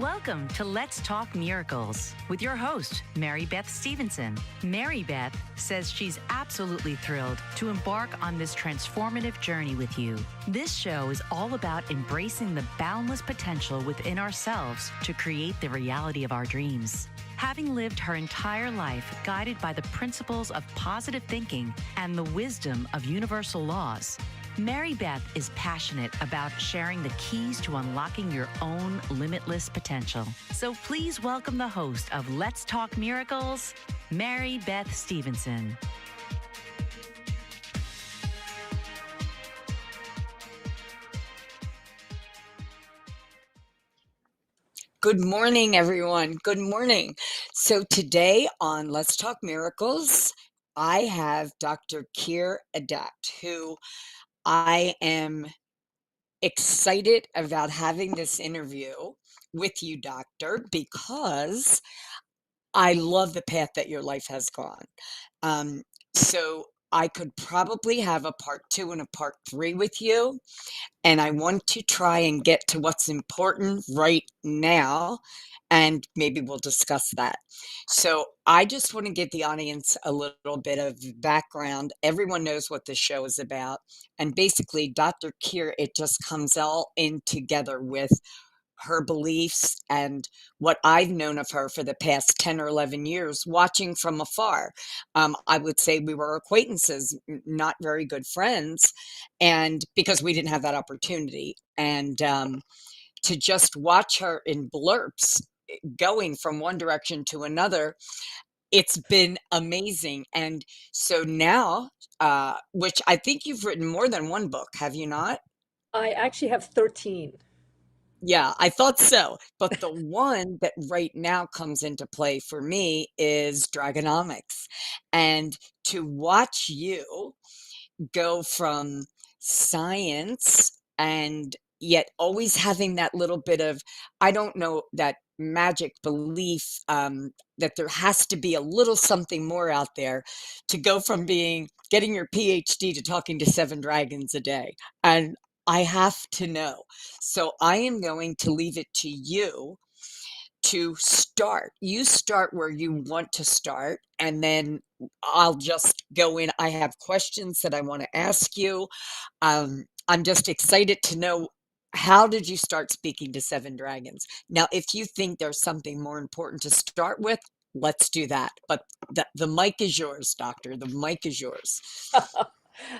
Welcome to Let's Talk Miracles with your host, Mary Beth Stevenson. Mary Beth says she's absolutely thrilled to embark on this transformative journey with you. This show is all about embracing the boundless potential within ourselves to create the reality of our dreams. Having lived her entire life guided by the principles of positive thinking and the wisdom of universal laws, Mary Beth is passionate about sharing the keys to unlocking your own limitless potential. So please welcome the host of Let's Talk Miracles, Mary Beth Stevenson. Good morning, everyone. Good morning. So today on Let's Talk Miracles, I have Dr. Keir Adapt, who I am excited about having this interview with you, Doctor, because I love the path that your life has gone. So I could probably have a part 2 and a part 3 with you, and I want to try and get to what's important right now, and maybe we'll discuss that. So I just want to give the audience a little bit of background. Everyone knows what this show is about. And basically, Dr. Keir, it just comes all in together with her beliefs and what I've known of her for the past 10 or 11 years, watching from afar. I would say we were acquaintances, not very good friends, and because we didn't have that opportunity. And to just watch her in blurps going from one direction to another, it's been amazing. And so now, which I think you've written more than one book, have you not? I actually have 13. Yeah, I thought so. But the one that right now comes into play for me is Dragonomics. And to watch you go from science and yet always having that little bit of, I don't know, that magic belief that there has to be a little something more out there, to go from getting your PhD to talking to 7 dragons a day. And I have to know. So I am going to leave it to you to start. You start where you want to start, and then I'll just go in. I have questions that I want to ask you. I'm just excited to know, how did you start speaking to 7 dragons? Now, if you think there's something more important to start with, let's do that. But the mic is yours, Doctor. The mic is yours.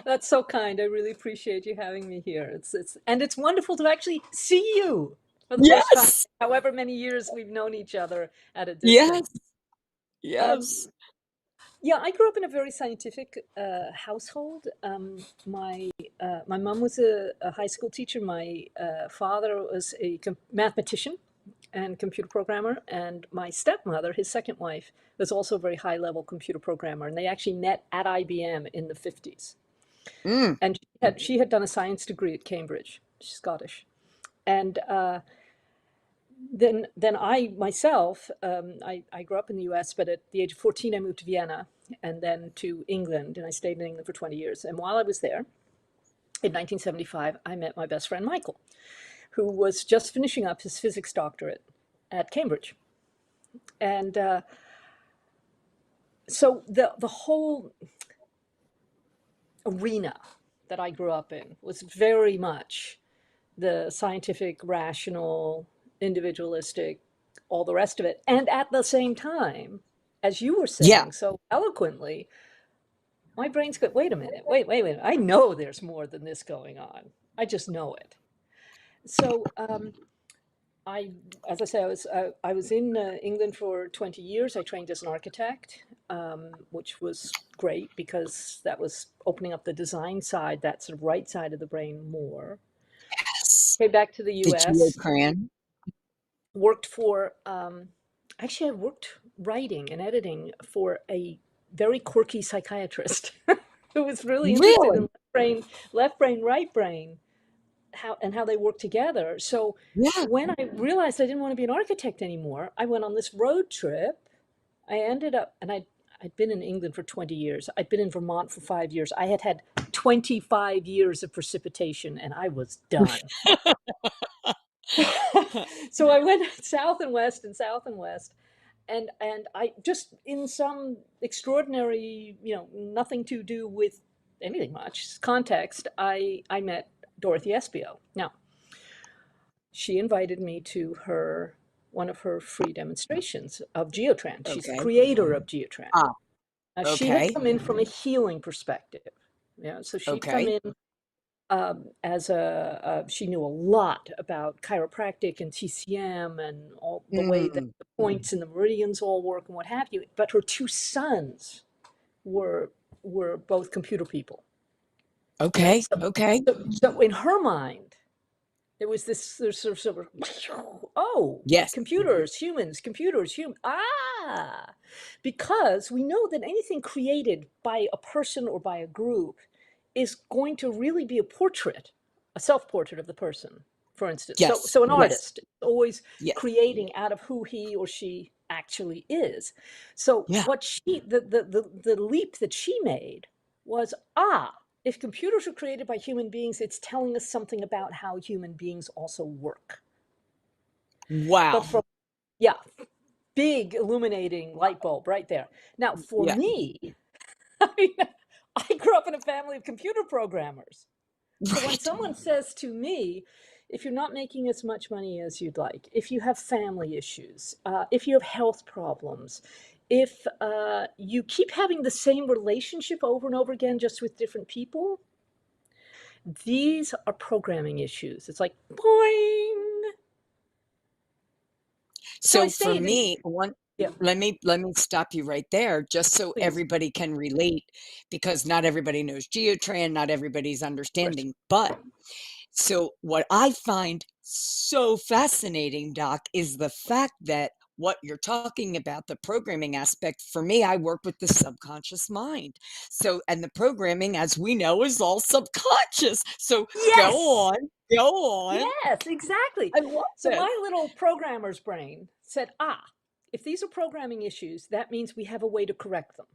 That's so kind. I really appreciate you having me here. It's wonderful to actually see you for the first time, Yes. however many years we've known each other at a Yes. distance. Um, Yes. yeah, I grew up in a very scientific household. My mom was a high school teacher. My father was a mathematician and computer programmer, and my stepmother, his second wife, was also a very high level computer programmer. And they actually met at IBM in the 50s. Mm. And she had done a science degree at Cambridge. She's Scottish. And then I myself, I grew up in the US, but at the age of 14, I moved to Vienna and then to England. And I stayed in England for 20 years. And while I was there, in 1975, I met my best friend, Michael, who was just finishing up his physics doctorate at Cambridge. And so the whole arena that I grew up in was very much the scientific, rational, individualistic, all the rest of it. And at the same time, as you were Yeah. saying so eloquently, my brain's going, wait a minute, wait. I know there's more than this going on. I just know it. So as I say, I was in England for 20 years. I trained as an architect, which was great because that was opening up the design side, that sort of right side of the brain more. Yes. Came back to the The US, geocran. worked for, actually, I worked writing and editing for a very quirky psychiatrist who was really interested Really? in left brain, right brain, how they work together. So Yeah. when I realized I didn't want to be an architect anymore, I went on this road trip. I ended up, and I'd been in England for 20 years. I'd been in Vermont for 5 years. I had had 25 years of precipitation, and I was done. So I went south and west and south and west, and I just, in some extraordinary, nothing to do with anything much context, I met Dorothy Espio. Now, she invited me to one of her free demonstrations of Geotrend. She's the Okay. creator of Geotrend. Ah, Now, she had okay. come in from a healing perspective. So she'd come Okay. in she knew a lot about chiropractic and TCM and all the way that Mm, the points and the meridians all work and what have you. But her two sons were both computer people, right? okay. Okay. So in her mind, there was there's sort of, oh, Yes. computers, human. Because we know that anything created by a person or by a group is going to really be a self-portrait of the person, for instance. Yes. So an Yes. artist is always Yes. creating out of who he or she actually is. So Yeah. what the leap that she made was, if computers were created by human beings, it's telling us something about how human beings also work. Wow. But yeah, big illuminating light bulb right there. Now, for Yeah. me, I mean, I grew up in a family of computer programmers. So when Right. someone says to me, if you're not making as much money as you'd like, if you have family issues, if you have health problems, if you keep having the same relationship over and over again, just with different people, these are programming issues. It's like, boing. So I So for stayed in, me, yeah, let me stop you right there, just so please. everybody can relate, because not everybody knows Geotran, not everybody's Right. understanding. But so what I find so fascinating, Doc, is the fact that what you're talking about, the programming aspect, for me, I work with the subconscious mind. So, and the programming, as we know, is all subconscious. So go Yes. on, go on. Yes, exactly. I love So this. my little programmer's brain said, if these are programming issues, that means we have a way to correct them.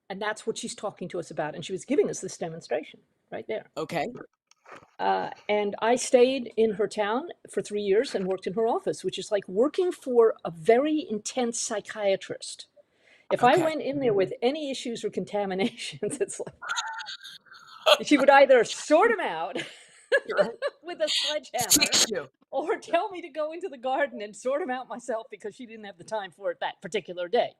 And that's what she's talking to us about. And she was giving us this demonstration right there. Okay. And I stayed in her town for 3 years and worked in her office, which is like working for a very intense psychiatrist. If I Okay. went in there with any issues or contaminations, it's like she would either sort them out Right. with a sledgehammer Fix you. or tell me to go into the garden and sort them out myself because she didn't have the time for it that particular day.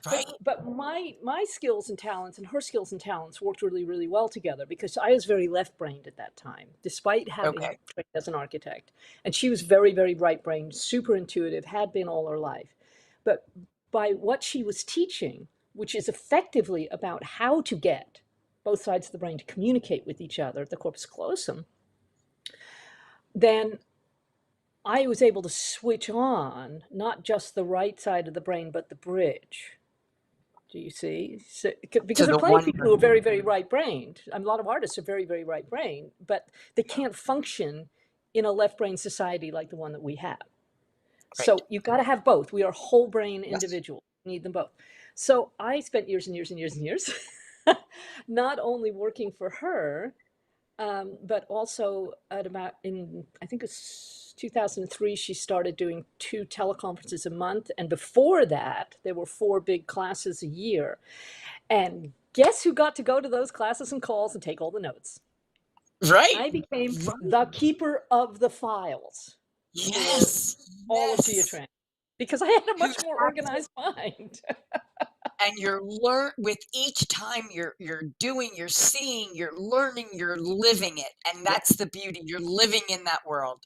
Right. But my skills and talents and her skills and talents worked really, really well together because I was very left-brained at that time, despite having Okay. trained as an architect. And she was very, very right-brained, super intuitive, had been all her life. But by what she was teaching, which is effectively about how to get both sides of the brain to communicate with each other, the corpus callosum, then I was able to switch on not just the right side of the brain, but the bridge. Do you see? So, because To there are the plenty of one. people who are very, very right-brained. A lot of artists are very, very right-brained, but they can't function in a left-brain society like the one that we have. Right. So you've got to have both. We are whole brain Yes. individuals. We need them both. So I spent years and years and years and years not only working for her, but also I think it's 2003, she started doing 2 teleconferences a month. And before that, there were 4 big classes a year. And guess who got to go to those classes and calls and take all the notes? Right. I became Right. the keeper of the files for Yes. all of Yes. Geotrend because I had a much Who's more active, organized mind. and you're with each time you're doing, you're seeing, you're learning, you're living it. And Yeah. that's the beauty. You're living in that world.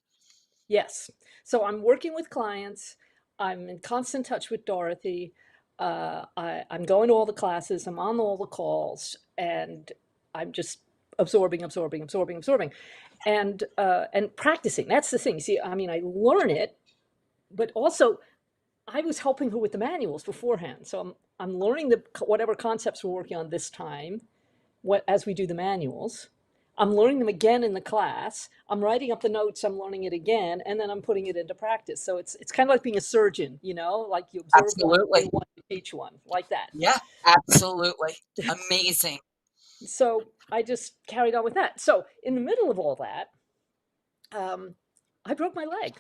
Yes. So I'm working with clients. I'm in constant touch with Dorothy. I'm going to all the classes. I'm on all the calls, and I'm just absorbing, and practicing. That's the thing. See, I mean, I learn it, but also I was helping her with the manuals beforehand. So I'm learning whatever concepts we're working on this time, as we do the manuals. I'm learning them again in the class. I'm writing up the notes. I'm learning it again, and then I'm putting it into practice. So it's kind of like being a surgeon, like you observe one, Absolutely. you teach one, like that. Yeah, absolutely. Amazing. So I just carried on with that. So in the middle of all that, I broke my leg.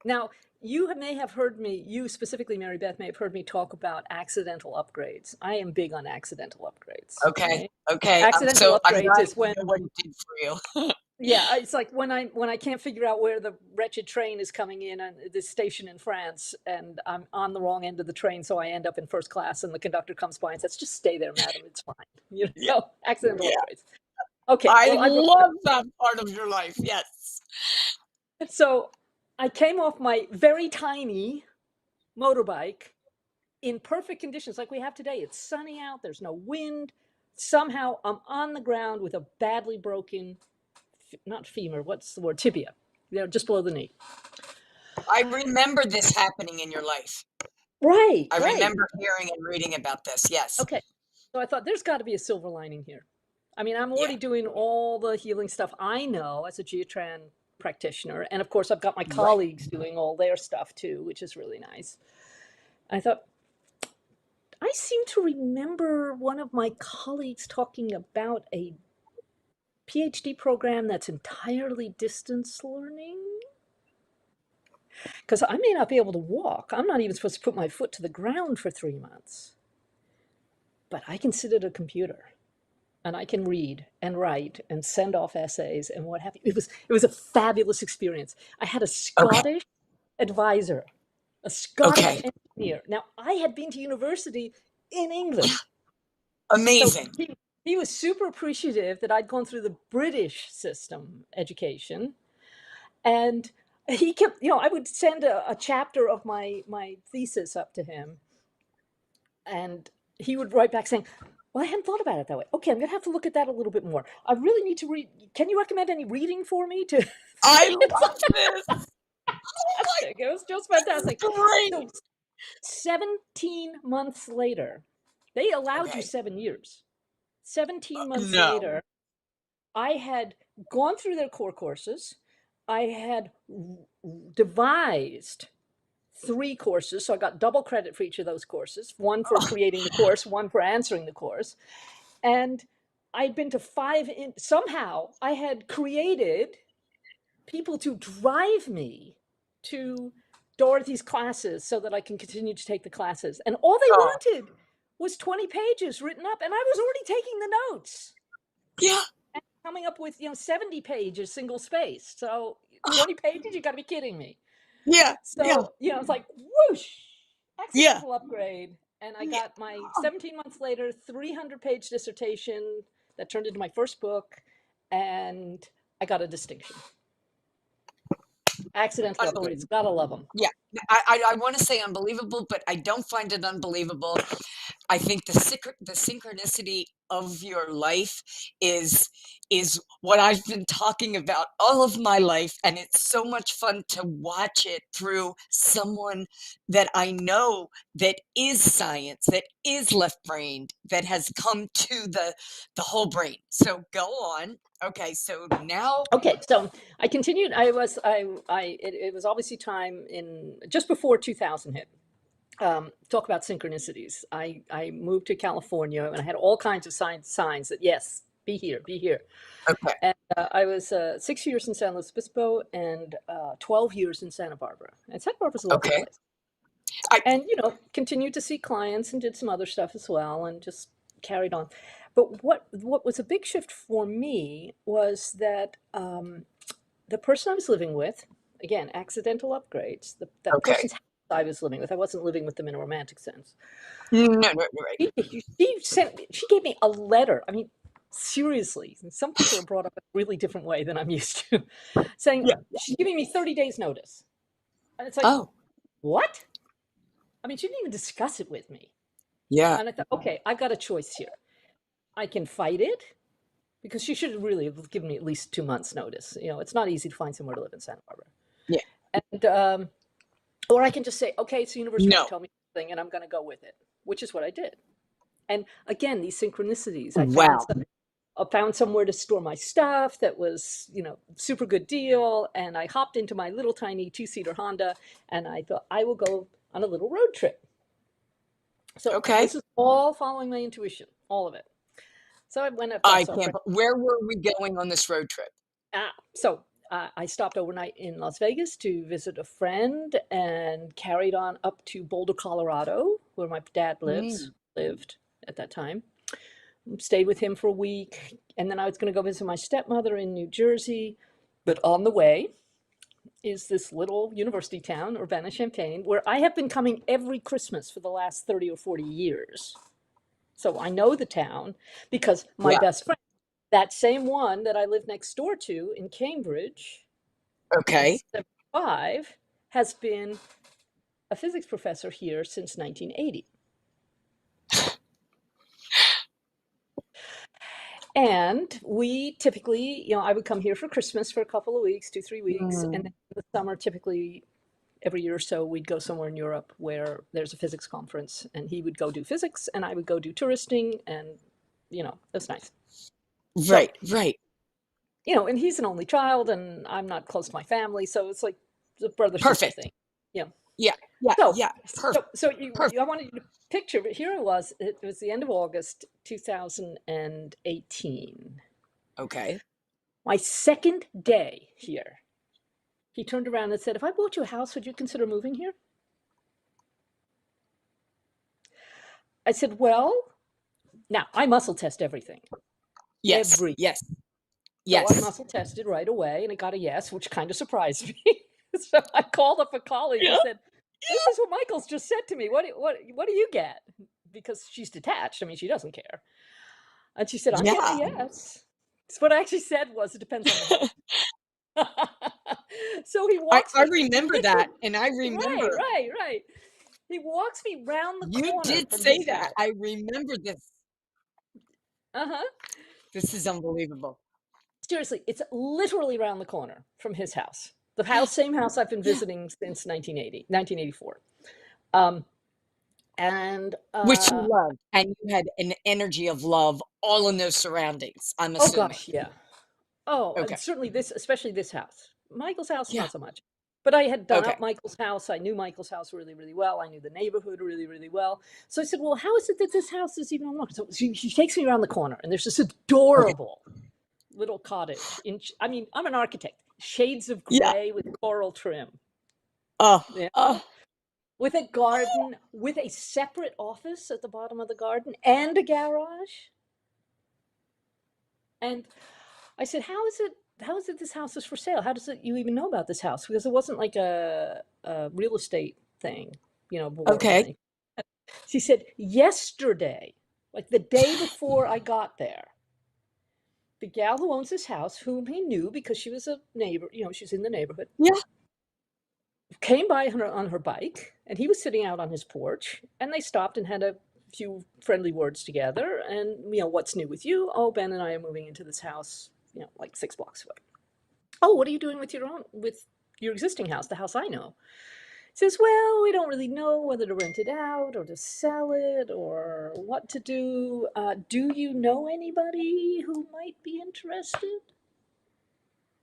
Now, you may have heard me, you specifically, Mary Beth, may have heard me talk about accidental upgrades. I am big on accidental upgrades. Okay. Right? Okay. Accidental So I'm upgrades glad is to when, know what it did for you. yeah, it's like when I can't figure out where the wretched train is coming in on this station in France, and I'm on the wrong end of the train, so I end up in first class, and the conductor comes by and says, "Just stay there, madam. It's fine." You Yeah. know, accidental Yeah. upgrades. Okay, I well, love that part of your life. Yes. so I came off my very tiny motorbike in perfect conditions like we have today. It's sunny out, there's no wind. Somehow I'm on the ground with a badly broken, not femur, what's the word? Tibia, just below the knee. I remember this happening in your life. Right. I remember hearing and reading about this. Yes. Okay. So I thought there's got to be a silver lining here. I mean, I'm already Yeah. doing all the healing stuff I know as a Geotran practitioner. And of course, I've got my Right. colleagues doing all their stuff too, which is really nice. I thought, I seem to remember one of my colleagues talking about a PhD program that's entirely distance learning. Because I may not be able to walk. I'm not even supposed to put my foot to the ground for 3 months. But I can sit at a computer and I can read and write and send off essays and what have you. It was a fabulous experience. I had a Scottish advisor, a Scottish engineer. Now, I had been to university in England. Amazing. So he was super appreciative that I'd gone through the British system education. And he kept, I would send a chapter of my thesis up to him. And he would write back saying, "Well, I hadn't thought about it that way. Okay, I'm going to have to look at that a little bit more. I really need to read. Can you recommend any reading for me?" I love this. Fantastic. It was just fantastic. Great. So 17 months later, they allowed you 7 years. 17 months later, I had gone through their core courses. I had devised 3 courses. So I got double credit for each of those courses, one for creating the course, one for answering the course. And I'd been to 5, somehow I had created people to drive me to Dorothy's classes so that I can continue to take the classes. And all they wanted was 20 pages written up, and I was already taking the notes. Yeah. And coming up with, 70 pages, single space. So 20 pages, you got to be kidding me. Yeah. So, it's like, whoosh, accidental upgrade. And I got my 17 months later, 300-page dissertation that turned into my first book, and I got a distinction. Accidental upgrades, gotta love them. Yeah, I want to say unbelievable, but I don't find it unbelievable. I think the synchronicity of your life is what I've been talking about all of my life, and it's so much fun to watch it through someone that I know that is science, that is left-brained, that has come to the whole brain. So go on. Okay, so now. Okay, so I continued. It was obviously time in just before 2000 hit. Talk about synchronicities. I moved to California and I had all kinds of signs that yes, be here. Okay. And I was 6 years in San Luis Obispo and 12 years in Santa Barbara. And Santa Barbara's a lovely place. And continued to see clients and did some other stuff as well, and just carried on. But what was a big shift for me was that the person I was living with, again, accidental upgrades, that person's house I was living with, I wasn't living with them in a romantic sense. No, right. She gave me a letter. I mean, seriously, some people are brought up in a really different way than I'm used to, saying she's giving me 30 days notice. And it's like, what? I mean, she didn't even discuss it with me. Yeah. And I thought, okay, I've got a choice here. I can fight it, because she should really have given me at least 2 months notice. It's not easy to find somewhere to live in Santa Barbara. Yeah. And, or I can just say, okay, it's the universe trying to tell me something and I'm going to go with it, which is what I did. And again, these synchronicities, I found somewhere to store my stuff that was, super good deal. And I hopped into my little tiny 2-seater Honda and I thought I will go on a little road trip. So this is all following my intuition, all of it. So I went up. Where were we going on this road trip? So I stopped overnight in Las Vegas to visit a friend and carried on up to Boulder, Colorado, where my dad lived at that time. Stayed with him for a week, and then I was going to go visit my stepmother in New Jersey. But on the way is this little university town, Urbana-Champaign, where I have been coming every Christmas for the last 30 or 40 years. So I know the town because my Yeah. best friend, that same one that I live next door to in Cambridge, Okay. since 75, has been a physics professor here since 1980. And we typically, I would come here for Christmas for a couple of weeks, 2, 3 weeks, and then in the summer, typically every year or so, we'd go somewhere in Europe where there's a physics conference, and he would go do physics, and I would go do touristing, and it was nice. Right, right. And he's an only child, and I'm not close to my family, so it's like the brother-sister Perfect. thing. Yeah. Yeah, So, yeah. Perfect. so Perfect. I wanted you to picture, but here it was the end of August 2018. Okay. My second day here, he turned around and said, "If I bought you a house, would you consider moving here?" I said, "Well, now I muscle test everything." Yes, Everything. yes, So yes. I muscle tested right away, and it got a yes, which kind of surprised me. So I called up a colleague and said, "This is what Michael's just said to me. What do you get?" Because she's detached. I mean, she doesn't care. And she said, "I'm getting a yes." So what I actually said was, "It depends on the house." So he walks I me remember that, and I remember. Right. He walks me round the You corner did from say his that. house. I remember this. Uh-huh. This is unbelievable. Seriously, it's literally around the corner from his house. The same house I've been visiting since 1984. And Which you loved, and you had an energy of love all in those surroundings, I'm oh assuming. gosh, yeah. Oh, Okay. and certainly especially this house. Michael's house, Yeah. not so much. But I had done Okay. up Michael's house. I knew Michael's house really, really well. I knew the neighborhood really, really well. So I said, "Well, how is it that this house is even unlocked?" So she takes me around the corner, and there's this adorable little cottage. I'm an architect. Shades of Yeah. gray with coral trim. Oh, Yeah. oh, With a garden, with a separate office at the bottom of the garden and a garage. And I said, "How is it this house is for sale? How does you even know about this house?" Because it wasn't like a real estate thing, board or okay. anything. She said, "Yesterday, like the day before I got there, the gal who owns this house, whom he knew because she was a neighbor, she's in the neighborhood, Yeah. came by on her bike, and he was sitting out on his porch, and they stopped and had a few friendly words together. And what's new with you? Oh, Ben and I are moving into this house, like 6 blocks away. Oh, what are you doing with your existing house, the house I know? He says, "Well, we don't really know whether to rent it out or to sell it or what to do. Do you know anybody who might be interested?"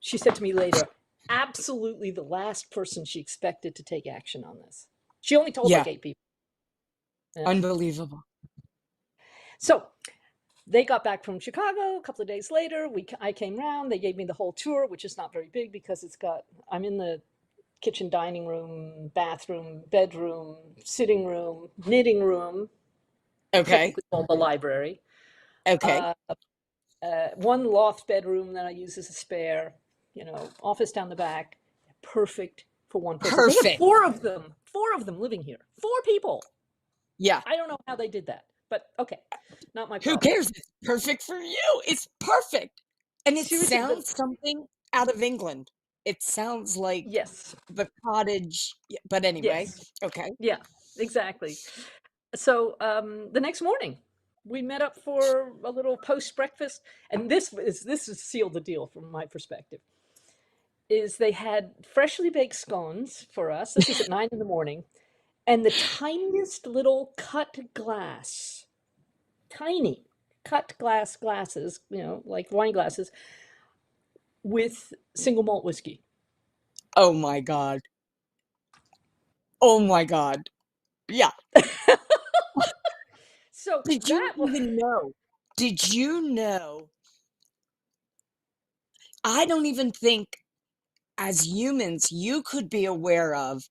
She said to me later, absolutely the last person she expected to take action on this. She only told Yeah. like 8 people. Yeah. Unbelievable. So they got back from Chicago a couple of days later. I came round. They gave me the whole tour, which is not very big because I'm in the kitchen, dining room, bathroom, bedroom, sitting room, knitting room, Okay. technically called the library. Okay. One loft bedroom that I use as a spare, office down the back. Perfect for one person. They Perfect. have 4 of them living here. 4 people. Yeah. I don't know how they did that, but okay, not my Who problem. cares? It's perfect for you. It's perfect. And it Seriously, sounds something out of England. It sounds like yes, the cottage, but anyway. yes, Okay. yeah, exactly. So the next morning, we met up for a little post breakfast, and this is sealed the deal from my perspective. Is they had freshly baked scones for us. This was at 9 in the morning, and the tiniest little cut glass, tiny cut glass glasses, like wine glasses, with single malt whiskey. Oh my God. Oh my God. Yeah. So Did you that was even know? Did you know? I don't even think as humans, you could be aware of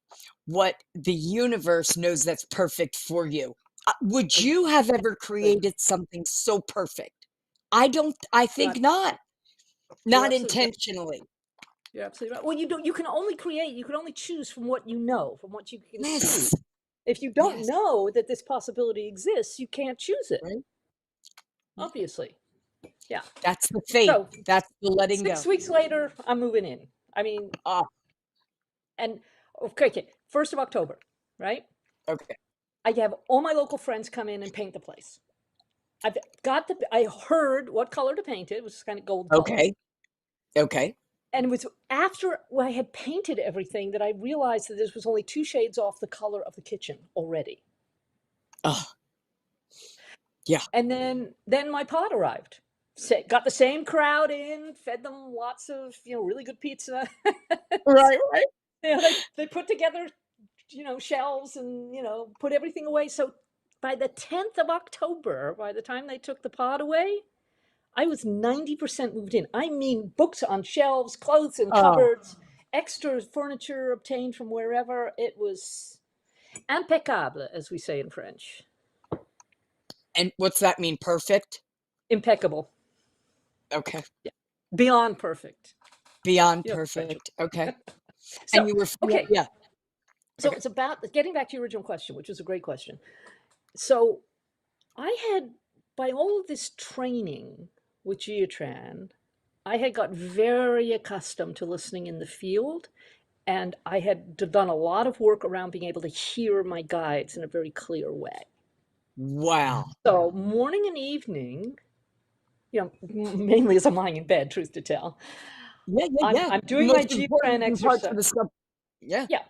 what the universe knows that's perfect for you. Would you have ever created something so perfect? I think Right. not. You're Not absolutely right. intentionally. You're absolutely right. Well, you can only create, you can only choose from what you know, from what you can see. Yes. If you don't Yes. know that this possibility exists, you can't choose it, Right? Yeah. obviously. Yeah. That's the faith. So That's the letting go. 6 weeks later, I'm moving in. I mean, Oh, and okay, 1st of October, right? okay. I have all my local friends come in and paint the place. I heard what color to paint it. It was kind of gold color. Okay. Okay. And it was after I had painted everything that I realized that this was only 2 shades off the color of the kitchen already. Oh, yeah. And then my pod arrived. Got the same crowd in, fed them lots of, really good pizza. Right, right. They put together, shelves and, put everything away. So by the 10th of October, by the time they took the pod away, I was 90% moved in. I mean, books on shelves, clothes in Oh, cupboards, extra furniture obtained from wherever. It was impeccable, as we say in French. and what's that mean? Perfect? Impeccable. Okay. Yeah. Beyond perfect. Beyond French. perfect. Okay. So, And you were, okay. yeah. So Okay. it's about getting back to your original question, which was a great question. So I had, by all of this training with Geotran, I had got very accustomed to listening in the field, and I had done a lot of work around being able to hear my guides in a very clear way. Wow. So morning and evening, mainly as I'm lying in bed, truth to tell, Yeah, yeah, yeah. I'm The doing my most Geotran important parts exercise. of the stuff. Yeah. Yeah,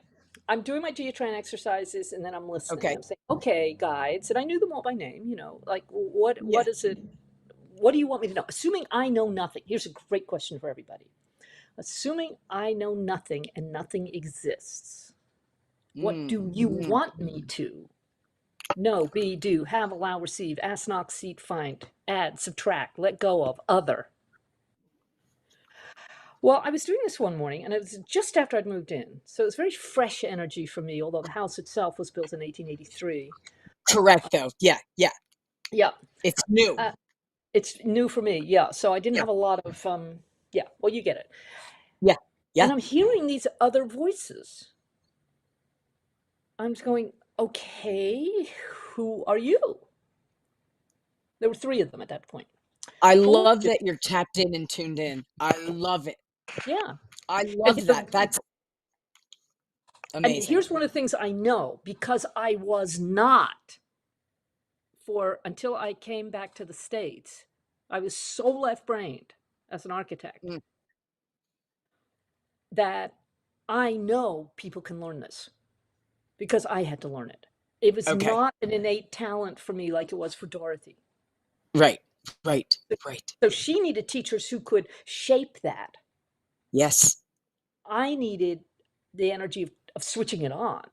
I'm doing my Geotran exercises, and then I'm listening. Okay. I'm saying, okay, guides, and I knew them all by name. Like what Yeah. is it? What do you want me to know? Assuming I know nothing. Here's a great question for everybody. Assuming I know nothing and nothing exists, what do you want me to know, be, do, have, allow, receive, ask, knock, seek, find, add, subtract, let go of, other? Well, I was doing this one morning, and it was just after I'd moved in. So it was very fresh energy for me, although the house itself was built in 1883. Correct, though. Yeah, yeah. Yeah. It's new. It's new for me. Yeah. So I didn't Yeah. have a lot of, yeah, well, you get it. Yeah. Yeah. And I'm hearing these other voices. I'm just going, okay, who are you? There were 3 of them at that point. I Who are love you? that you're tapped in and tuned in. I love it. Yeah. I And love that. That's and amazing. here's one of the things I know, because I was not until I came back to the States. I was so left-brained as an architect that I know people can learn this because I had to learn it. It was Okay. not an innate talent for me like it was for Dorothy. Right. Right. Right. So she needed teachers who could shape that. Yes. I needed the energy of switching it on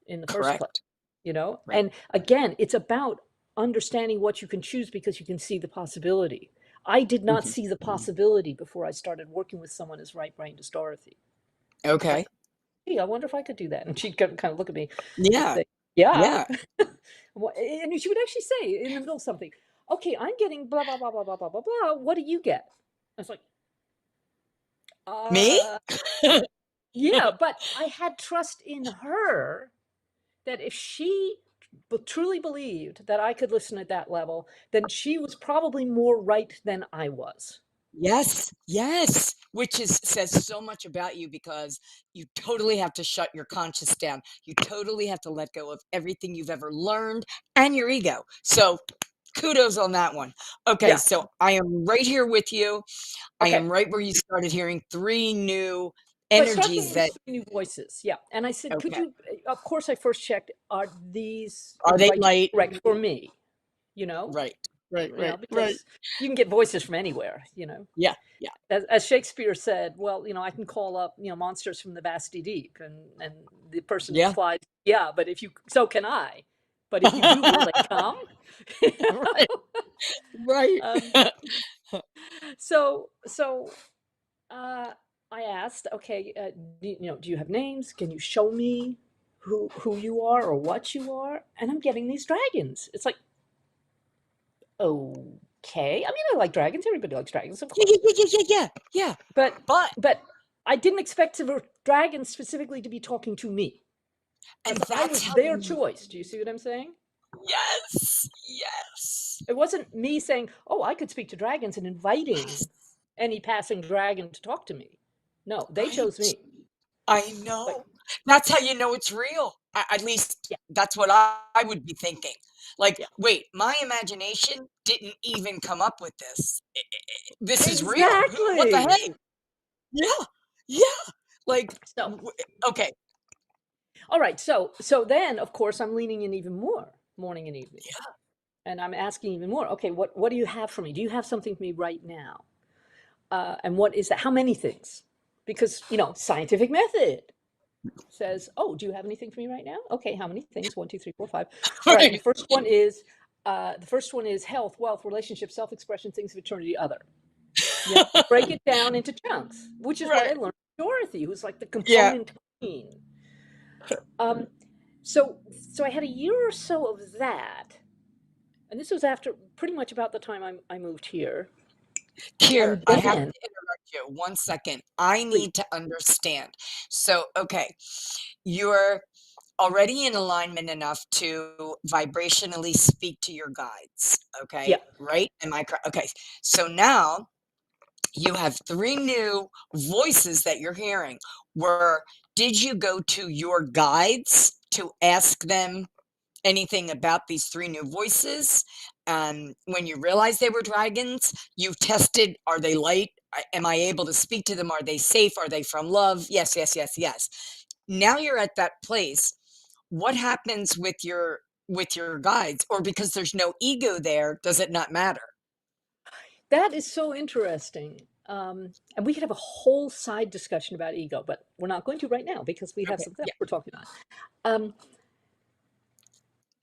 in the first place, Correct. Right. And again, it's about understanding what you can choose because you can see the possibility. I did not see the possibility before I started working with someone as right-brained as Dorothy. Okay. Like, hey, I wonder if I could do that. And she'd kind of look at me Yeah. and say, yeah. Yeah. And she would actually say in the middle of something, okay, I'm getting blah, blah, blah, blah, blah, blah, blah, blah. What do you get? I was like, Me? yeah, but I had trust in her that if she truly believed that I could listen at that level, then she was probably more right than I was. Yes. Yes. Which says so much about you, because you totally have to shut your conscious down. You totally have to let go of everything you've ever learned and your ego. So kudos on that one. Okay. Yeah. So I am right here with you. I Okay. am right where you started hearing 3 new So I started energies with that 3 new voices. Yeah. And I said, could Okay. you, of course, I first checked, are these they light? correct for me? Right. Right. Because Right. you can get voices from anywhere, Yeah. Yeah. As Shakespeare said, well, I can call up, monsters from the vasty deep, and the person Yeah. replies, yeah, but so can I. But if you do, will they come? Right. Right. So I asked, okay, do you have names? Can you show me who you are or what you are? And I'm getting these dragons. It's like, okay. I mean, I like dragons. Everybody likes dragons, of Yeah, course. yeah, yeah, yeah, yeah, yeah. But But but I didn't expect the dragons specifically to be talking to me and because I that's was how their choice. Do you see what I'm saying? yes, yes, It wasn't me saying, "Oh, I could speak to dragons," and yes, inviting any passing dragon to talk to me. No, they right. chose me. I Like, know. That's how you know it's real. At least yeah, that's what I would be thinking. Like, yeah, wait, my imagination didn't even come up with this. This is real. What the exactly. heck? Yeah, yeah. Like, So, w okay. all right. So then, of course, I'm leaning in even more, morning and evening, Yeah, and I'm asking even more. Okay, what do you have for me? Do you have something for me right now? And what is that? How many things? Because scientific method says, "Oh, do you have anything for me right now?" Okay, how many things? One, two, three, four, five. All right. right. The first one is health, wealth, relationship, self-expression, things of eternity, other. You have to break it down into chunks, which is what I Right. learned from Dorothy, who's like the Yeah. component queen. Um, so I had a year or so of that, and this was after pretty much about the time I moved here, Here, and I have to then interrupt you 1 second. I please, need to understand. So, okay, you're already in alignment enough to vibrationally speak to your guides, yeah. okay? Right? Am I correct? Okay. So now you have 3 new voices that you're hearing. Were did you go to your guides to ask them anything about these 3 new voices? When you realized they were dragons, you tested, are they light? Am I able to speak to them? Are they safe? Are they from love? Yes, yes, yes, yes. Now you're at that place. What happens with your guides? Or because there's no ego there, does it not matter? That is so interesting. And we could have a whole side discussion about ego, but we're not going to right now because we have Okay. something else Yeah. we're talking about. Um,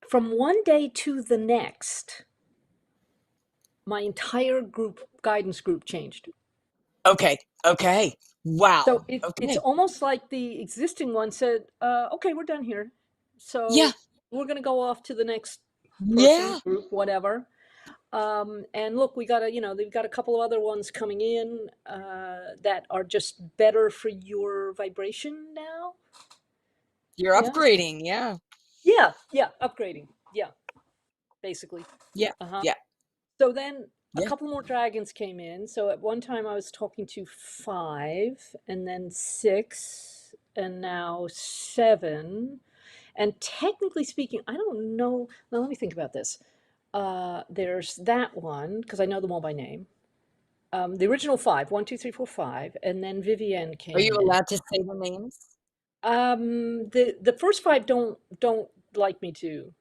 from one day to the next, my entire guidance group changed. Okay. Okay. Wow. So it's Okay. almost like the existing one said, okay, we're done here. Yeah. So we're going to go off to the next person, Yeah. group, whatever. And look, they've got a couple of other ones coming in that are just better for your vibration now. You're Yeah. upgrading. Yeah. Yeah. Yeah. Upgrading. Yeah. Basically. Yeah. Uh-huh. Yeah. So then a Yeah. couple more dragons came in. So at one time I was talking to 5 and then 6 and now 7. And technically speaking, I don't know. Now let me think about this. There's that one because I know them all by name. The original 5, 1, 2, 3, 4, 5, and then Vivienne Are you came in. allowed to say the names? The first 5 don't like me to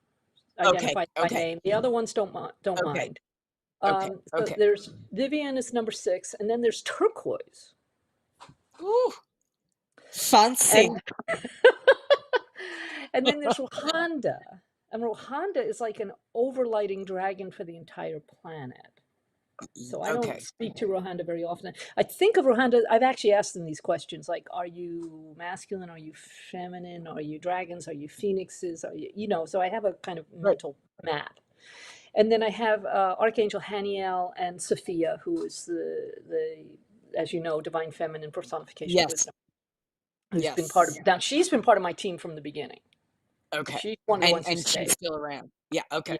Okay. identify by Okay. name. The other ones don't Okay. mind. Okay. So Okay. there's Vivienne is number 6, and then there's Turquoise, Ooh, fancy. and and then there's Rohanda, and Rohanda is like an overlighting dragon for the entire planet. So I don't Okay. speak to Rohanda very often. I think of Rohanda, I've actually asked them these questions like, are you masculine? Are you feminine? Are you dragons? Are you phoenixes? So I have a kind of Right. mental map. And then I have Archangel Haniel and Sophia, who is as you know, divine feminine personification of Yes. wisdom, who's been part Yes. of, now she's been part of my team from the beginning. Okay. She's one of the ones who And she's stayed. still around. Yeah. Okay.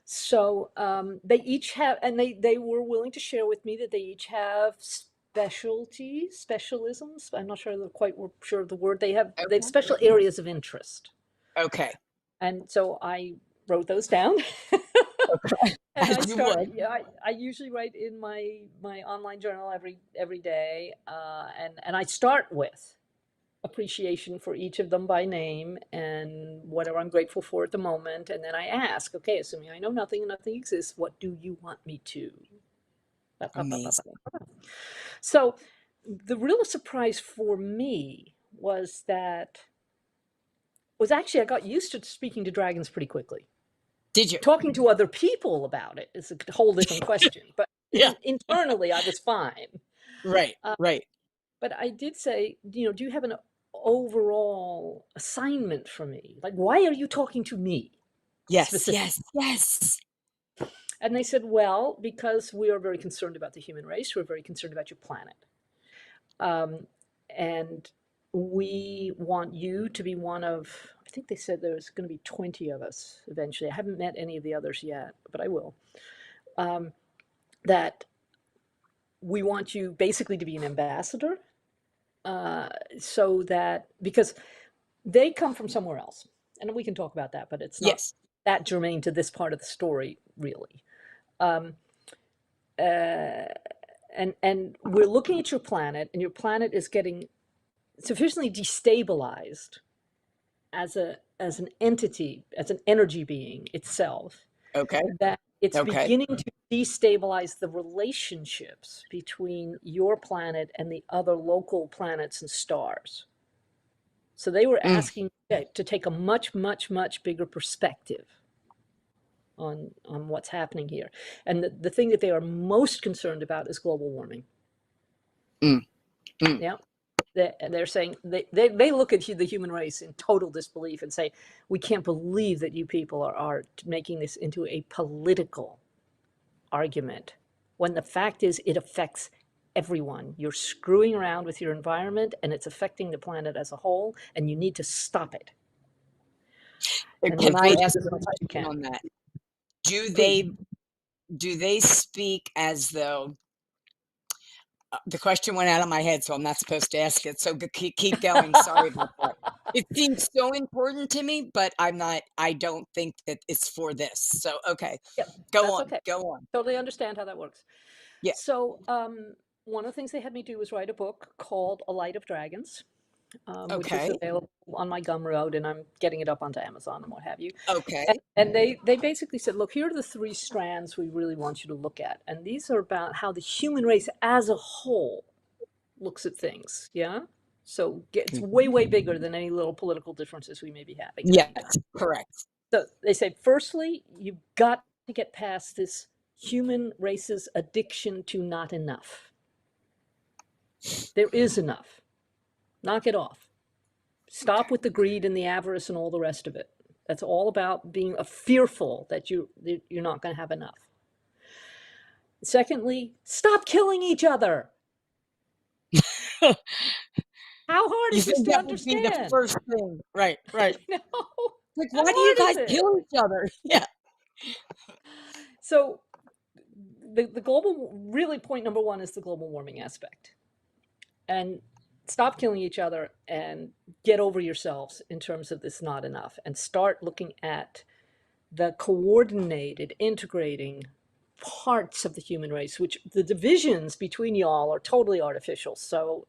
So they each have, and they were willing to share with me that they each have specialisms. I'm not sure quite sure of the word. They have Okay. special areas of interest, Okay. and so I wrote those down. Okay. And As you would. yeah, I usually write in my online journal every day, and I start with appreciation for each of them by name and whatever I'm grateful for at the moment. And then I ask, okay, assuming I know nothing and nothing exists, what do you want me to? Ba, ba, ba, ba, ba. Amazing. So the real surprise for me was actually I got used to speaking to dragons pretty quickly. Did you? Talking to other people about it is a whole different question, but Yeah. internally I was fine. Right. Uh, Right. But I did say, do you have an overall assignment for me? Like, why are you talking to me Yes, specifically? yes, yes. And they said, well, because we are very concerned about the human race, we're very concerned about your planet. And we want you to be one of, I think they said there's going to be 20 of us eventually. I haven't met any of the others yet, but I will. That we want you basically to be an ambassador, so that, because they come from somewhere else. And we can talk about that, but it's not Yes. that germane to this part of the story, really. Um, and we're looking at your planet, and your planet is getting sufficiently destabilized as an entity, as an energy being itself, Okay. that it's Okay. beginning to destabilize the relationships between your planet and the other local planets and stars. So they were asking to take a much, much, much bigger perspective on what's happening here. And the thing that they are most concerned about is global warming. Yeah. They're saying they look at the human race in total disbelief and say, we can't believe that you people are making this into a political argument, when the fact is it affects everyone. You're screwing around with your environment, and it's affecting the planet as a whole, and you need to stop it. And Can I avoid ask it as a much as you question can. on that? Do Please. they speak as though the question went out of my head, so I'm not supposed to ask it. So keep going. Sorry about that. It seems so important to me, but I don't think that it's for this. So, okay, Yep, go that's on, okay. go on. Totally understand how that works. Yeah. So one of the things they had me do was write a book called A Light of Dragons, which is Okay. available on my Gumroad, and I'm getting it up onto Amazon and what have you. Okay. And they basically said, look, here are the three strands we really want you to look at. And these are about how the human race as a whole looks at things. Yeah. So it's way, way bigger than any little political differences we may be having. Yes, correct. So they say, firstly, you've got to get past this human race's addiction to not enough. There is enough. Knock it off. Stop with the greed and the avarice and all the rest of it. That's all about being fearful that you're not going to have enough. Secondly, stop killing each other. How hard You is this think to that would be the understand? first thing? Right, right. No. Like, How why do you hard guys is it? kill each other? Yeah. So the global, really point number one is the global warming aspect. And stop killing each other and get over yourselves in terms of this not enough, and start looking at the coordinated, integrating parts of the human race, which the divisions between y'all are totally artificial. So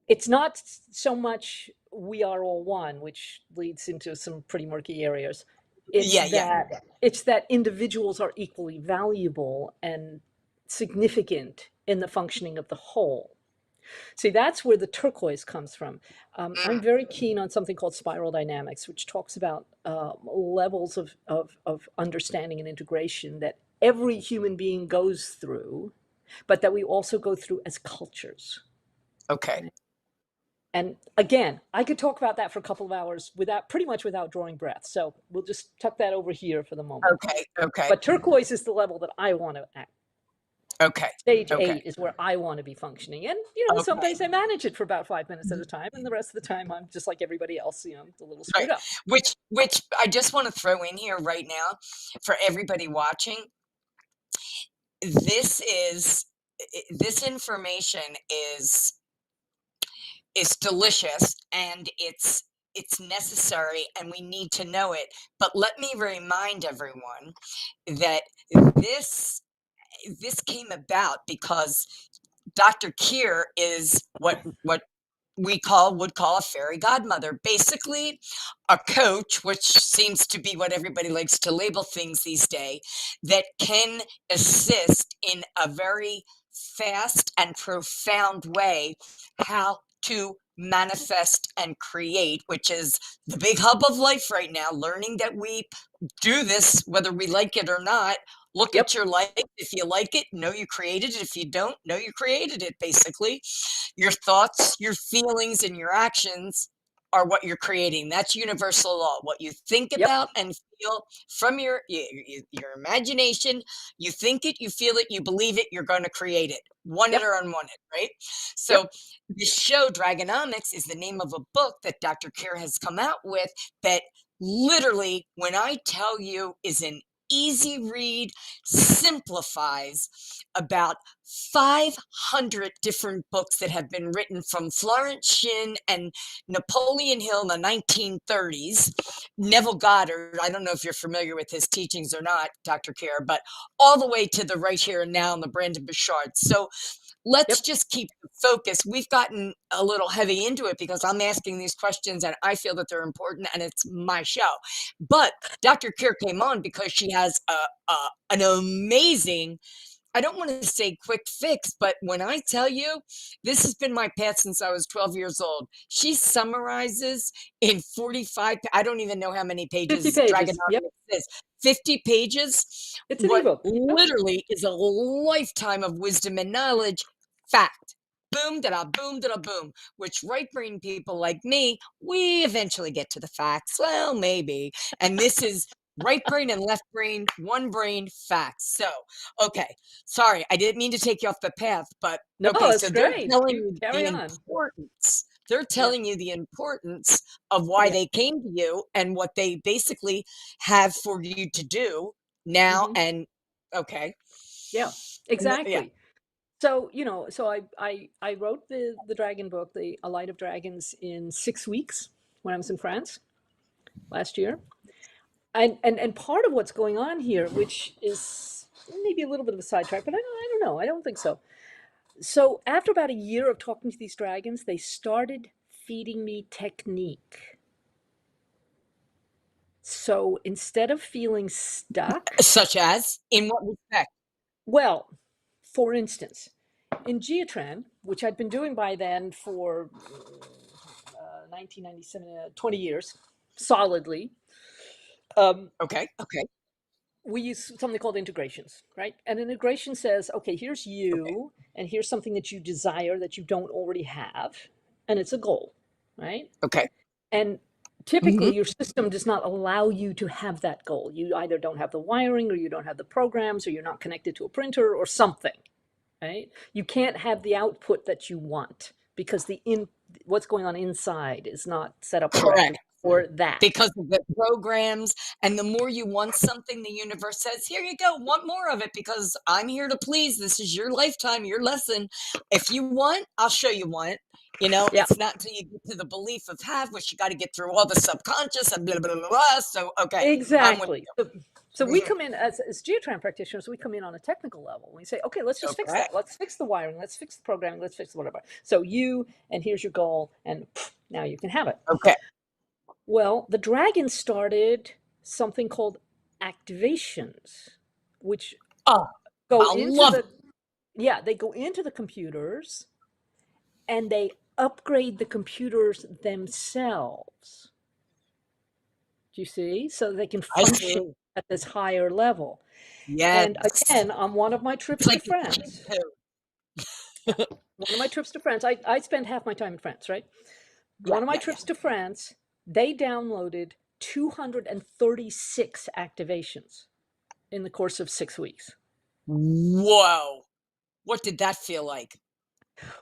it's not so much we are all one, which leads into some pretty murky areas. It's that individuals are equally valuable and significant in the functioning of the whole. See, that's where the turquoise comes from. I'm very keen on something called spiral dynamics, which talks about levels of understanding and integration that every human being goes through, but that we also go through as cultures. Okay. And again, I could talk about that for a couple of hours pretty much without drawing breath. So we'll just tuck that over here for the moment. Okay. Okay. But turquoise is the level that I want to act. Okay. Stage Okay. 8 is where I want to be functioning. And, Okay. some days I manage it for about 5 minutes at a time. And the rest of the time, I'm just like everybody else, a little screwed up. Which I just want to throw in here right now for everybody watching. This information is delicious, and it's necessary, and we need to know it. But let me remind everyone that this came about because Dr. Keir is what we would call a fairy godmother, basically a coach, which seems to be what everybody likes to label things these days, that can assist in a very fast and profound way how to manifest and create, which is the big hub of life right now, learning that we do this, whether we like it or not, Look Yep. at your life. If you like it, know you created it. If you don't, know you created it, basically. Your thoughts, your feelings, and your actions are what you're creating. That's universal law. What you think Yep. about and feel from your imagination, you think it, you feel it, you believe it, you're going to create it. Wanted Yep. or unwanted, right? Yep. So this show, Dragonomics, is the name of a book that Dr. Keir has come out with that literally, when I tell you, is an easy read, simplifies about 500 different books that have been written from Florence Shinn and Napoleon Hill in the 1930s. Neville Goddard, I don't know if you're familiar with his teachings or not, Dr. Keir, but all the way to the Right Here and Now and the Brandon Bouchard. So let's Yep. just keep the focus. We've gotten a little heavy into it because I'm asking these questions and I feel that they're important and it's my show. But Dr. Keir came on because she has an amazing, I don't want to say quick fix, but when I tell you, this has been my path since I was 12 years old. She summarizes in 45, I don't even know how many 50 pages pages. Yep. Dragononics is. 50 pages, It's an what ebook. Yep. literally is a lifetime of wisdom and knowledge. Fact. Boom, da da, boom, da da, boom. Which right brain people like me, we eventually get to the facts. Well, maybe. And this is right brain and left brain, one brain facts. So, okay. Sorry, I didn't mean to take you off the path, but No, okay, that's so they're great. telling You you carry the on. importance. They're Yeah. telling you the importance of why Yeah. they came to you and what they basically have for you to do now. Mhm. And okay. Yeah. Yeah. Exactly. So, so I wrote the dragon book, A Light of Dragons, in 6 weeks when I was in France last year. And part of what's going on here, which is maybe a little bit of a sidetrack, but I don't know. I don't think so. So after about a year of talking to these dragons, they started feeding me technique. So instead of feeling stuck, Such as in what respect? well, for instance, in Geotran, which I'd been doing by then for 1997, 20 years, solidly, Okay. Okay. we use something called integrations, right? And an integration says, okay, here's Okay. you, and here's something that you desire that you don't already have, and it's a goal, right? Okay. And typically, your system does not allow you to have that goal. You either don't have the wiring, or you don't have the programs, or you're not connected to a printer, or something, right? You can't have the output that you want because what's going on inside is not set up correctly Correct. for that. Because of the programs, and the more you want something, the universe says, here you go, want more of it because I'm here to please. This is your lifetime, your lesson. If you want, I'll show you want. Yeah, It's not until you get to the belief of have, which you got to get through all the subconscious and blah blah blah blah. So okay, I'm with exactly. So we you. come in as geotran practitioners, we come in on a technical level. We say, okay, let's just fix Okay. that. Let's fix the wiring. Let's fix the programming. Let's fix whatever. So and here's your goal, and now you can have it. Okay. Well, the dragon started something called activations, which Oh, go I into love the it. they go into the computers and they upgrade the computers themselves. Do you see? So they can I function see. at this higher level. Yes. And again, on one of my trips It's to like a France, shampoo. one of my trips to France, I spend half my time in France, right? Yeah, One of my yeah, yeah. trips to France, they downloaded 236 activations in the course of 6 weeks. Whoa. What did that feel like?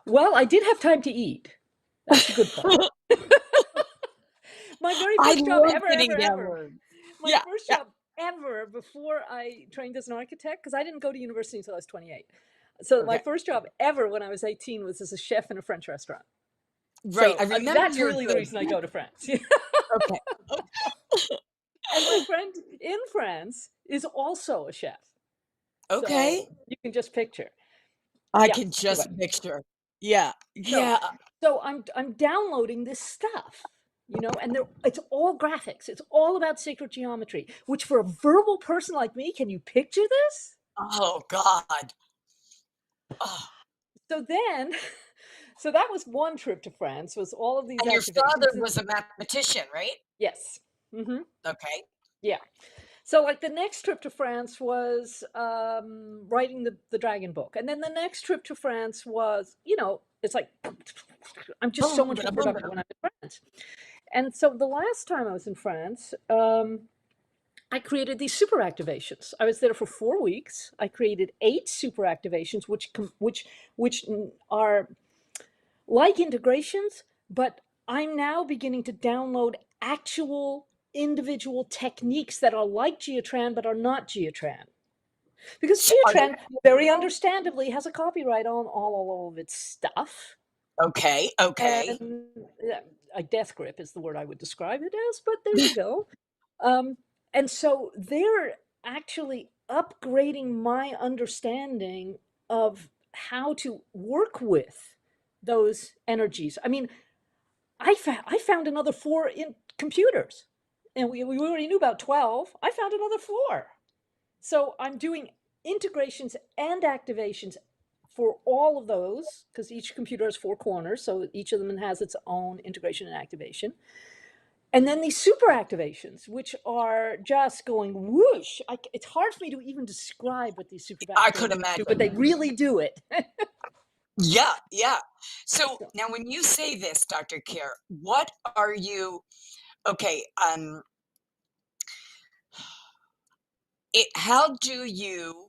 Well, I did have time to eat. That's the good part. My very I first job love ever, getting ever, down ever. words. My Yeah, first yeah. job ever before I trained as an architect, because I didn't go to university until I was 28. So my Okay. first job ever when I was 18 was as a chef in a French restaurant. Right. So I remember that's you're really the good. reason I go to France. Okay. And my friend in France is also a chef. Okay. So you can just picture. I Yeah. can just Anyway, picture. Yeah. so Yeah. so I'm downloading this stuff, and it's all graphics. It's all about sacred geometry, which for a verbal person like me, can you picture this? Oh God. Oh. So then, so that was one trip to France, was all of these And your father activations. was a mathematician, right? Yes. Okay. Yeah. So like the next trip to France was writing the dragon book. And then the next trip to France was, it's like, I'm just so Boom, much more boom, productive when I'm in France. And so the last time I was in France, I created these super activations. I was there for 4 weeks. I created 8 super activations, which are like integrations, but I'm now beginning to download actual individual techniques that are like Geotran but are not Geotran. Because So are they Geotran, very understandably, has a copyright on all of its stuff. okay? Okay. And a death grip is the word I would describe it as, but there you go. And so they're actually upgrading my understanding of how to work with those energies. I mean, I found another 4 in computers, and we already knew about 12. I found another 4. So I'm doing integrations and activations for all of those, because each computer has 4 corners, so each of them has its own integration and activation. And then these super activations, which are just going whoosh. It's hard for me to even describe what these super I could activations do, imagine. but they really do it. Yeah, yeah. So So, now when you say this, Dr. Kier, what are you okay, how do you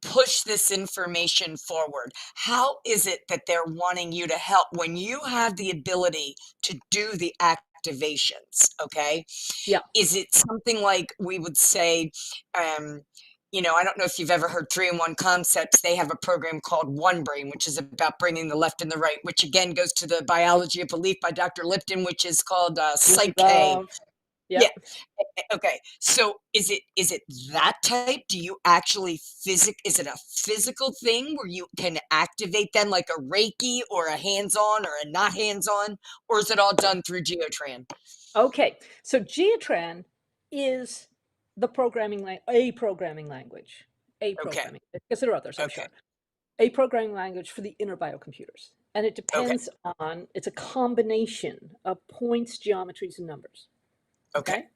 push this information forward? How is it that they're wanting you to help when you have the ability to do the activations? Okay. yeah. Is it something like we would say, I don't know if you've ever heard 3-in-1 concepts. They have a program called One Brain, which is about bringing the left and the right, which again goes to the biology of belief by Dr. Lipton, which is called Psyche. Love. Yeah. Yep. Okay. So is it that type? Do you actually is it a physical thing where you can activate them like a Reiki or a hands-on or a not hands-on, or is it all done through Geotran? Okay. So Geotran is the a programming language, Okay. because there are others, I'm Okay. sure. A programming language for the inner biocomputers. And it Okay. depends it's a combination of points, geometries, and numbers. Okay. Okay.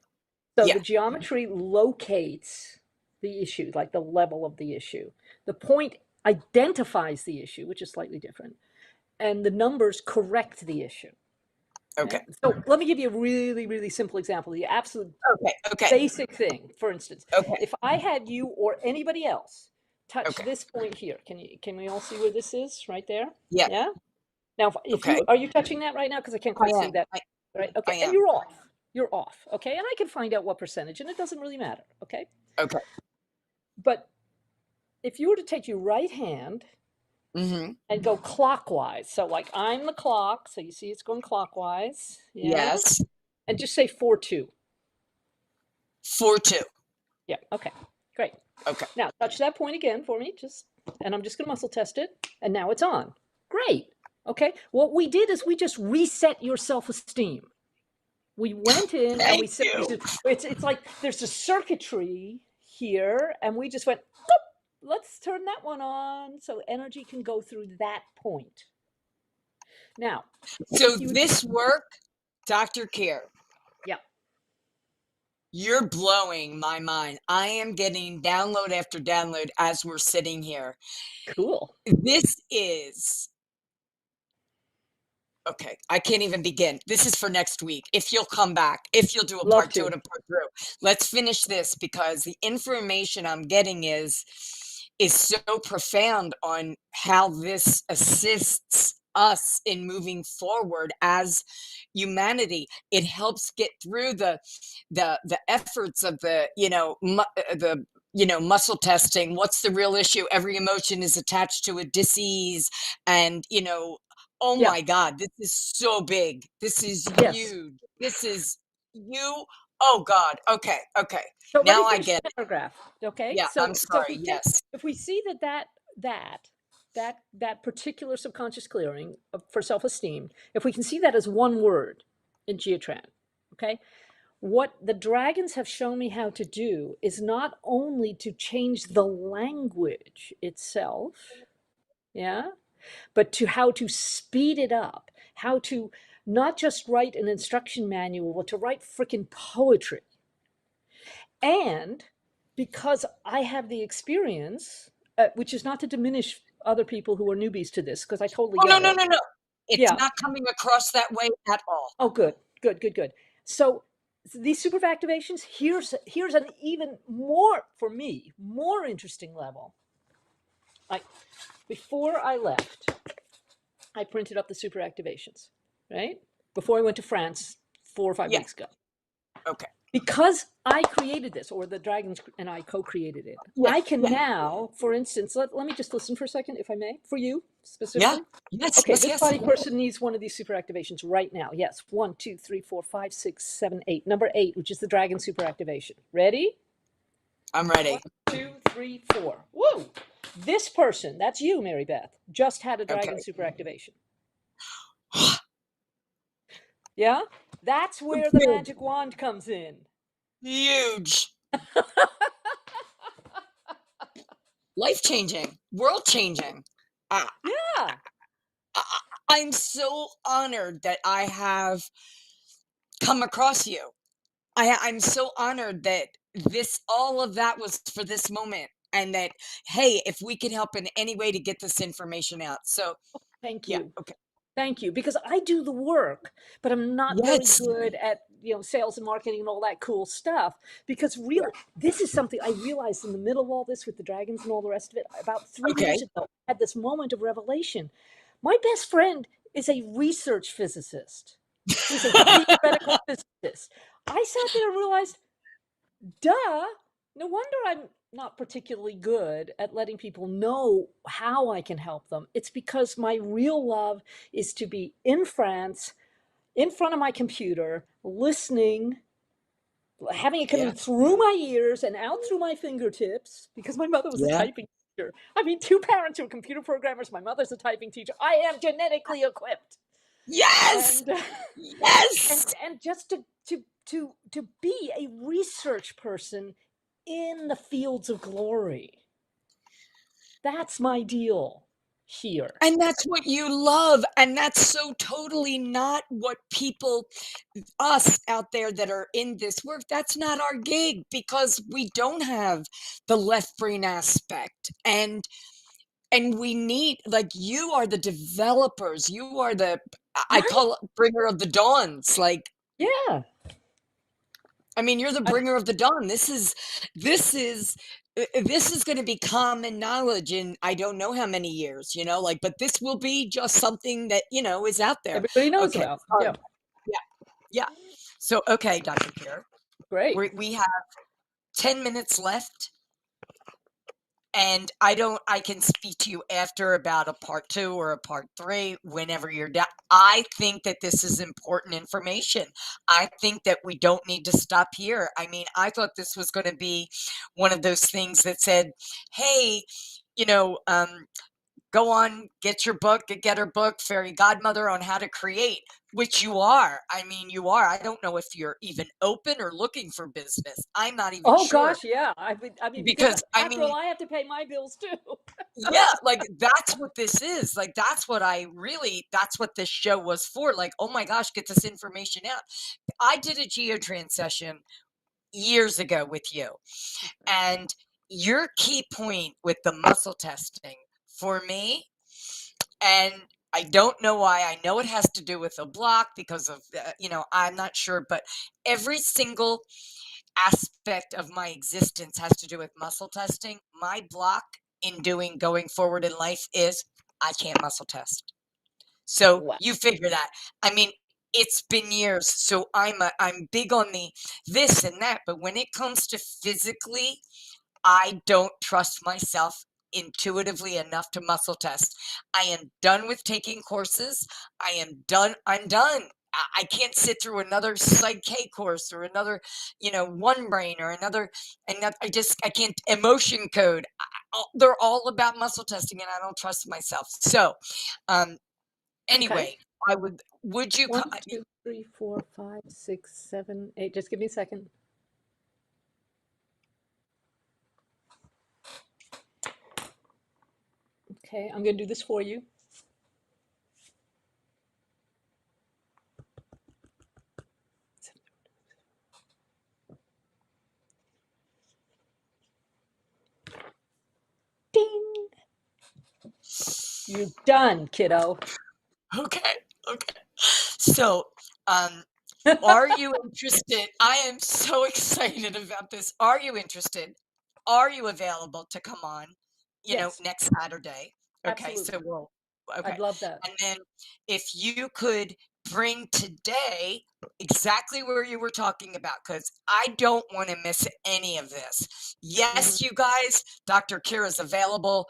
So Yeah. the geometry locates the issue, like the level of the issue. The point identifies the issue, which is slightly different. And the numbers correct the issue. Okay. Okay? So let me give you a really, really simple example. The absolute Okay. Okay. basic thing, for instance, Okay. if I had you or anybody else touch Okay. this point here, can we all see where this is right there? Yeah. Yeah. Now, if Okay. you are you touching that right now? Because I can't I quite see am. that. Right. I Okay. And am. you're off. You're off. Okay. And I can find out what percentage, and it doesn't really matter. Okay. Okay. But if you were to take your right hand Mm-hmm. and go clockwise, so like I'm the clock, so you see it's going clockwise. Yeah. Yes. And just say 4-2. 4-2. Yeah. Okay. Great. Okay. Now touch that point again for me, and I'm just going to muscle test it. And now it's on. Great. Okay. What we did is we just reset your self-esteem. We went in and Thank you. it's like there's a circuitry here, and we just went, boop, let's turn that one on so energy can go through that point. Now, So this work, Dr. Kier, yeah, you're blowing my mind. I am getting download after download as we're sitting here. cool. This is okay. I can't even begin. This is for next week. If you'll come back, if you'll do a Love part 2 to. and a part 3. Let's finish this because the information I'm getting is so profound on how this assists us in moving forward as humanity. It helps get through the efforts of the muscle testing. What's the real issue? Every emotion is attached to a disease, and oh Yeah. my God, this is so big. This is Yes. huge. This is you. Oh God. Okay. Okay. So let Now me I finish get the it. paragraph. Okay. Yeah. So I'm sorry. Yes. if we see that particular subconscious clearing for self-esteem, if we can see that as one word in Geotran, okay, what the dragons have shown me how to do is not only to change the language itself, yeah, but to how to speed it up, how to not just write an instruction manual, but to write freaking poetry. And because I have the experience, which is not to diminish other people who are newbies to this, because I totally Oh, no, get no, it. no, no. It's Yeah. not coming across that way at all. Oh, good, good, good, good. So these super activations, here's an even more, for me, more interesting level. Before I left, I printed up the super activations, right? Before I went to France 4 or 5 Yeah. weeks ago. Okay. Because I created this, or the dragons and I co-created it, Yeah. I can Yeah. now, for instance, let me just listen for a second, if I may, for you Yeah. specifically. Yes. Okay, Yes. this Yes. body person needs one of these super activations right now. Yes, 1, 2, 3, 4, 5, 6, 7, 8. Number 8, which is the dragon super activation. Ready? I'm ready. 1, 2, 3, 4. Woo! This person, that's you, Mary Beth, just had a dragon Okay. super activation. Yeah? That's where the Huge. magic wand comes in. Huge. Life changing. World changing. Yeah. I'm so honored that I have come across you. I'm so honored that all of that was for this moment, and that, hey, if we can help in any way to get this information out. So Thank yeah. you. Okay. Thank you. Because I do the work, but I'm not very Yes. good at, sales and marketing and all that cool stuff. Because Yeah. really, this is something I realized in the middle of all this with the dragons and all the rest of it. About 3 years Okay. ago, I had this moment of revelation. My best friend is a research physicist. He's a theoretical physicist. I sat there and realized, duh, no wonder I'm not particularly good at letting people know how I can help them. It's because my real love is to be in France, in front of my computer, listening, having it coming Yeah. through my ears and out through my fingertips, because my mother was a Yeah. typing teacher. I mean, two parents who are computer programmers. My mother's a typing teacher. I am genetically equipped. Yes. And Yes. and just to be a research person in the fields of glory. That's my deal here. And that's what you love. And that's so totally not what people, us out there that are in this work, that's not our gig, because we don't have the left brain aspect. And we need, like, you are the developers. You are the, I Right? call it bringer of the dawns. Like, Yeah. I mean, you're the I, bringer of the dawn. This is this is going to be common knowledge in I don't know how many years, like, but this will be just something that, is out there. everybody knows Okay. about. All right. Yeah. Yeah. Yeah. So, okay, Dr. Pierre, Great. we have 10 minutes left. And I can speak to you after about a part 2 or a part 3, whenever you're done. I think that this is important information. I think that we don't need to stop here. I mean, I thought this was going to be one of those things that said, hey, you know, go on, get your book, get her book, Fairy Godmother on How to Create, which you are. I mean, you are. I don't know if you're even open or looking for business. I'm not even Oh sure. gosh, yeah. I mean, because Because, I after all, mean, I have to pay my bills too. yeah, like, that's what this is. Like, that's what this show was for. Like, oh my gosh, get this information out. I did a geotrans session years ago with you. And your key point with the muscle testing for me, and I don't know why. I know it has to do with a block because of, I'm not sure, but every single aspect of my existence has to do with muscle testing. My block in going forward in life is I can't muscle test. So Wow. you figure that. I mean, it's been years, so I'm big on the this and that, but when it comes to physically, I don't trust myself intuitively enough to muscle test. I am done with taking courses. I'm done. I can't sit through another Psych K course or another, One Brain or another, and I can't emotion code. They're all about muscle testing, and I don't trust myself. So, Okay. anyway, would you, 1, 2, 3, 4, 5, 6, 7, 8. Just give me a second. Okay, I'm going to do this for you. You're done, kiddo. Okay. So, are you interested? I am so excited about this. Are you interested? Are you available to come on, Yes, next Saturday? Okay, absolutely. so okay. I'd love that. And then if you could bring today exactly where you were talking about, because I don't want to miss any of this. Mhm. Yes, you guys, Dr. Kira's available.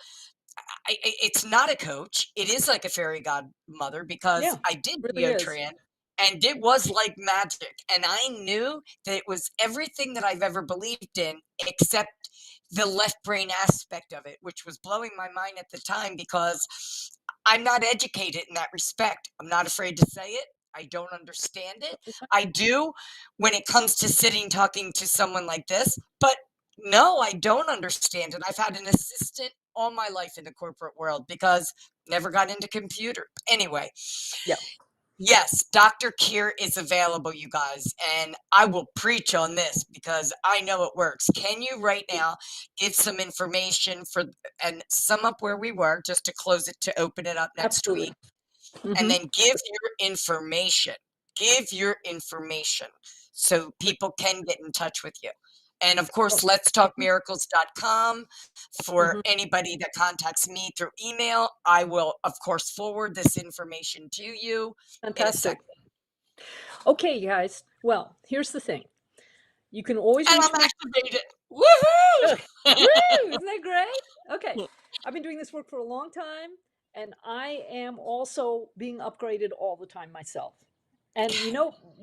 It's not a coach. It is like a fairy godmother because Yeah, I did really is. Neotran and it was like magic. And I knew that it was everything that I've ever believed in except the left brain aspect of it, which was blowing my mind at the time because I'm not educated in that respect. I'm not afraid to say it. I don't understand it. I do when it comes to sitting talking to someone like this, but no, I don't understand it. I've had an assistant all my life in the corporate world because never got into computer. Anyway, Yeah. yes, Dr. Kier is available, you guys, and I will preach on this because I know it works. Can you right now give some information for and sum up where we were just to close it to open it up next Absolutely. week? And Mhm. then give your information. Give your information so people can get in touch with you. And of course, let's talk miracles.com for Mhm. anybody that contacts me through email. I will, of course, forward this information to you in a Fantastic. second. Okay, guys. Well, here's the thing. You can always And reach I'm me. activated. Ugh. Woohoo! Woo! Isn't that great? Okay. I've been doing this work for a long time, and I am also being upgraded all the time myself. And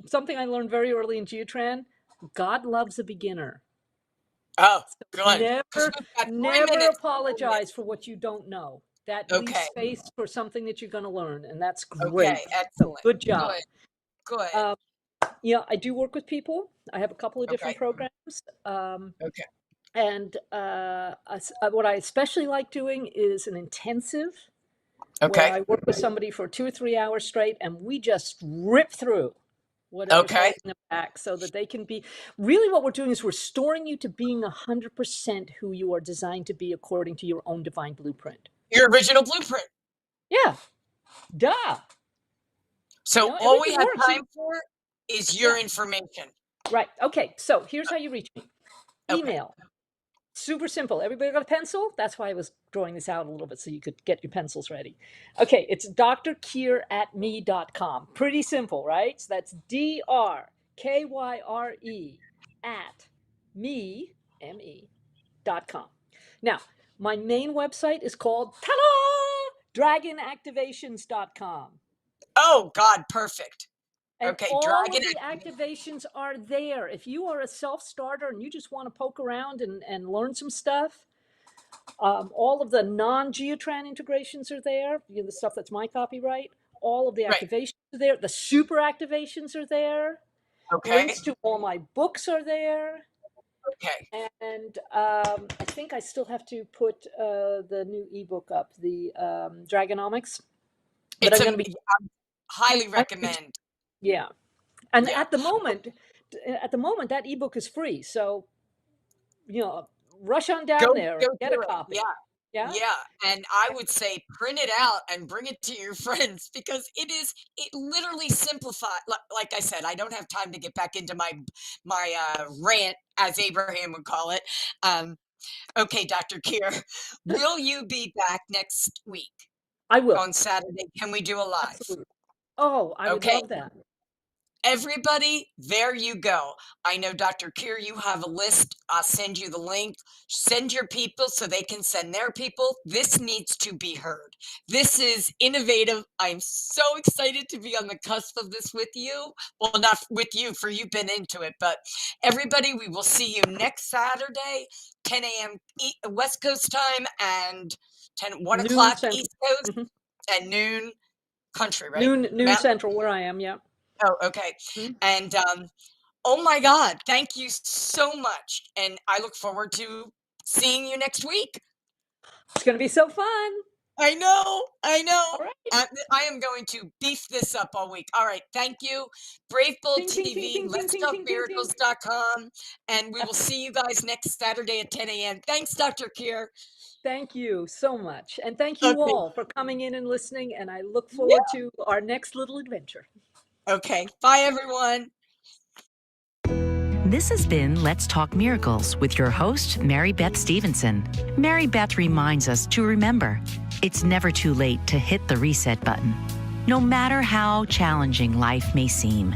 something I learned very early in Geotran, God loves a beginner. Oh, good. Because Never, we've got 3 minutes. never apologize for what you don't know. That leaves Okay. space for something that you're going to learn, and that's Okay. great. So Excellent. good job. Good. Good. Um, I do work with people. I have a couple of different Okay. programs. Okay. And what I especially like doing is an intensive where Okay. I work with somebody for 2 or 3 hours straight and we just rip through whatever's Okay. holding them back so that they can be really what we're doing is we're storing you to being 100% who you are designed to be according to your own divine blueprint. Your original blueprint. Yeah, duh. So all we Everything have works. time for is Yeah, your information. right. Okay, so here's how you reach me. Okay. Email. Super simple. Everybody got a pencil? That's why I was drawing this out a little bit so you could get your pencils ready. Okay, it's drkyre@me.com. Pretty simple, right? So that's DRKYRE at me, M-E.com. Now, my main website is called ta-da! dragonactivations.com. Oh, God, perfect. And Okay, all of Dragon. the activations are there. If you are a self-starter and you just want to poke around and learn some stuff, all of the non-Geotran integrations are there. The stuff that's my copyright. All of the Right. activations are there. The super activations are there. Okay. Links to all my books are there. Okay. And I think I still have to put the new ebook up, the Dragonomics. But It's I'm a going to be, highly I'm, recommend. yeah. And Yeah. at the moment, that ebook is free. So, rush on Go down there and get do a it. Yeah. copy. Yeah. Yeah. And I would say print it out and bring it to your friends because it literally simplified. Like I said, I don't have time to get back into my rant, as Abraham would call it. Um, okay, Dr. Kier, will you be back next week I will. on Saturday? Can we do a live? Absolutely. Oh, I would Okay. love that. Everybody, there you go. I know, Dr. Kier, you have a list. I'll send you the link. Send your people so they can send their people. This needs to be heard. This is innovative. I'm so excited to be on the cusp of this with you. Well, not with you, for you've been into it, but everybody, we will see you next Saturday, 10 a.m. West Coast time and 1 Noon o'clock Central. East Coast Mhm. and noon country, right? Noon Central, where I am. Yeah. Oh, okay. Mhm. And oh my God, thank you so much. And I look forward to seeing you next week. It's going to be so fun. I know. All right. I am going to beef this up all week. All right. Thank you. Brave Bold Ting, ting, ting, TV, ting, ting, ting, ting, ting, ting. letstalkmiracles.com. And we will see you guys next Saturday at 10 a.m. Thanks, Dr. Kier. Thank you so much. And thank you Okay. all for coming in and listening. And I look Yeah. forward to our next little adventure. Okay. Bye, everyone. This has been Let's Talk Miracles with your host, Mary Beth Stevenson. Mary Beth reminds us to remember, it's never too late to hit the reset button, no matter how challenging life may seem.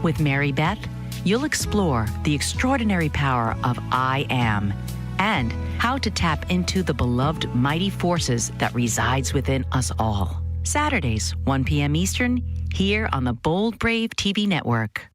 With Mary Beth, you'll explore the extraordinary power of I Am and how to tap into the beloved mighty forces that resides within us all. Saturdays, 1 p.m. Eastern, here on the Bold Brave TV network.